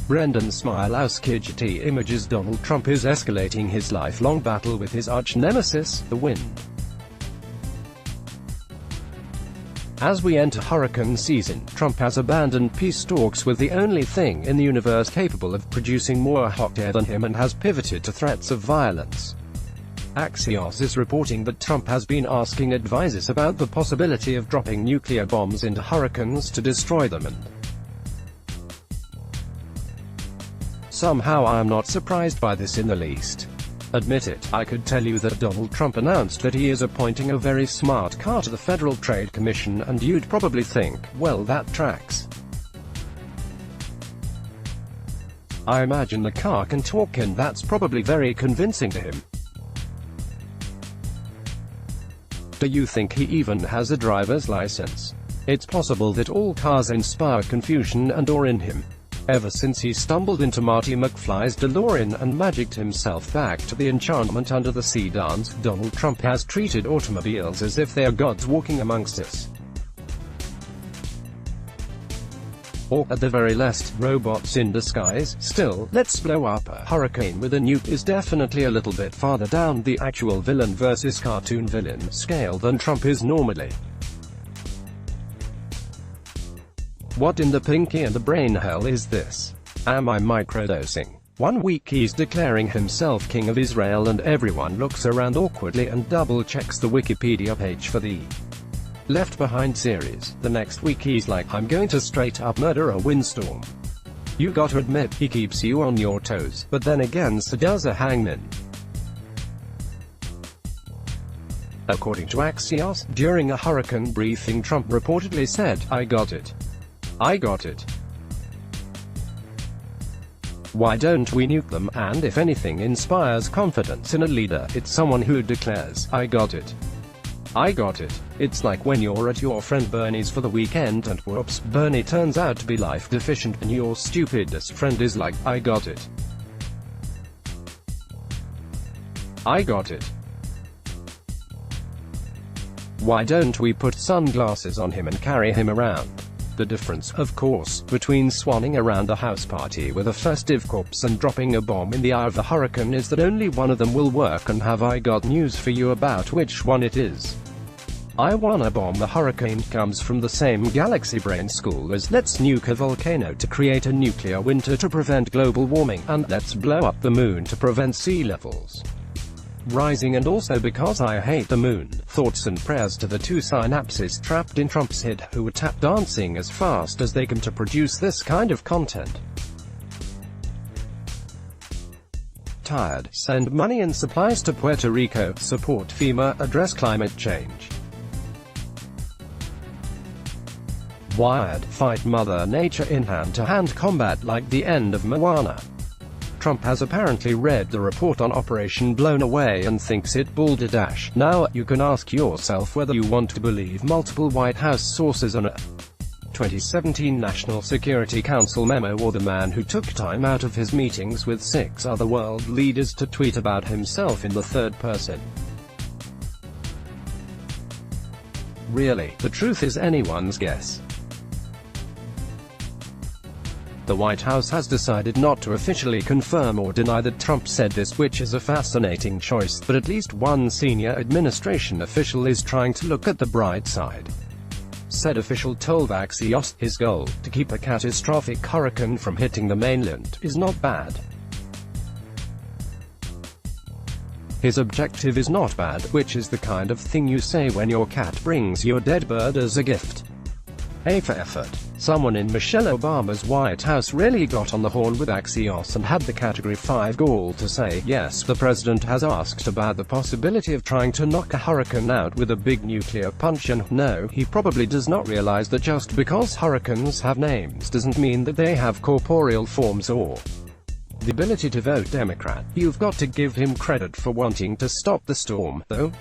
SMIALOWSKIGetty Images Donald Trump is escalating his lifelong battle with his arch-nemesis, the wind. As we enter hurricane season, Trump has abandoned peace talks with the only thing in the universe capable of producing more hot air than him and has pivoted to threats of violence. Axios is reporting that Trump has been asking advisors about the possibility of dropping nuclear bombs into hurricanes to destroy them, and somehow I am not surprised by this in the least. Admit it, I could tell you that Donald Trump announced that he is appointing a very smart car to the Federal Trade Commission, and you'd probably think, well, that tracks. I imagine the car can talk, and that's probably very convincing to him. Do you think he even has a driver's license? It's possible that all cars inspire confusion and/or in him. Ever since he stumbled into Marty McFly's DeLorean and magicked himself back to the enchantment under the sea dance, Donald Trump has treated automobiles as if they are gods walking amongst us. Or, at the very least, robots in disguise. Still, let's blow up a hurricane with a nuke is definitely a little bit farther down the actual villain versus cartoon villain scale than Trump is normally. What in the pinky and the brain hell is this? Am I microdosing? 1 week he's declaring himself king of Israel and everyone looks around awkwardly and double-checks the Wikipedia page for the Left Behind series. The next week he's like, I'm going to straight up murder a windstorm. You gotta admit, he keeps you on your toes, but then again so does a hangman. According to Axios, during a hurricane briefing Trump reportedly said, I got it. I got it. Why don't we nuke them? And if anything inspires confidence in a leader, it's someone who declares, I got it. I got it. It's like when you're at your friend Bernie's for the weekend and whoops, Bernie turns out to be life deficient and your stupidest friend is like, I got it. I got it. Why don't we put sunglasses on him and carry him around? The difference, of course, between swanning around a house party with a festive corpse and dropping a bomb in the eye of the hurricane is that only one of them will work, and have I got news for you about which one it is. I wanna bomb the hurricane comes from the same galaxy brain school as let's nuke a volcano to create a nuclear winter to prevent global warming, and let's blow up the moon to prevent sea levels rising, and also because I hate the moon. Thoughts and prayers to the 2 synapses trapped in Trump's head, who are tap dancing as fast as they can to produce this kind of content. Tired? Send money and supplies to Puerto Rico. Support FEMA. Address climate change. Wired. Fight Mother Nature in hand-to-hand combat like the end of Moana. Trump has apparently read the report on Operation Blown Away and thinks it balderdash. Now, you can ask yourself whether you want to believe multiple White House sources on a 2017 National Security Council memo, or the man who took time out of his meetings with 6 other world leaders to tweet about himself in the third person. Really, the truth is anyone's guess. The White House has decided not to officially confirm or deny that Trump said this, which is a fascinating choice, but at least one senior administration official is trying to look at the bright side. Said official told Axios, his goal, to keep a catastrophic hurricane from hitting the mainland, is not bad. His objective is not bad, which is the kind of thing you say when your cat brings you a dead bird as a gift. A for effort. Someone in Michelle Obama's White House really got on the horn with Axios and had the Category 5 gall to say, yes, the president has asked about the possibility of trying to knock a hurricane out with a big nuclear punch, and no, he probably does not realize that just because hurricanes have names doesn't mean that they have corporeal forms or the ability to vote Democrat. You've got to give him credit for wanting to stop the storm, though.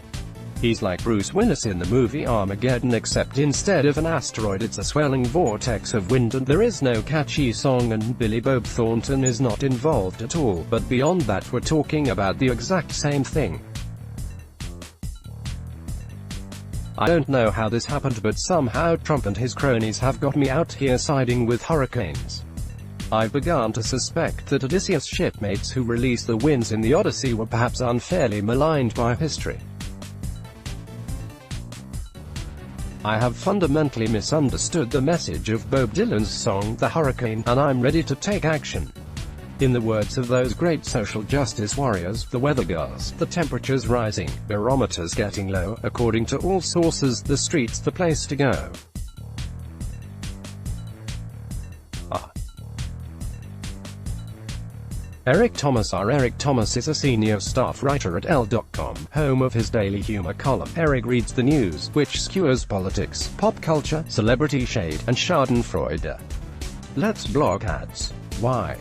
He's like Bruce Willis in the movie Armageddon, except instead of an asteroid it's a swelling vortex of wind, and there is no catchy song, and Billy Bob Thornton is not involved at all, but beyond that we're talking about the exact same thing. I don't know how this happened, but somehow Trump and his cronies have got me out here siding with hurricanes. I've begun to suspect that Odysseus' shipmates who released the winds in the Odyssey were perhaps unfairly maligned by history. I have fundamentally misunderstood the message of Bob Dylan's song The Hurricane, and I'm ready to take action. In the words of those great social justice warriors, the weather girls, the temperature's rising, barometers getting low, according to all sources, the street's the place to go. Eric Thomas. Eric Thomas is a senior staff writer at Elle.com, home of his daily humor column. Eric reads the news, which skewers politics, pop culture, celebrity shade, and schadenfreude. Let's block ads. Why?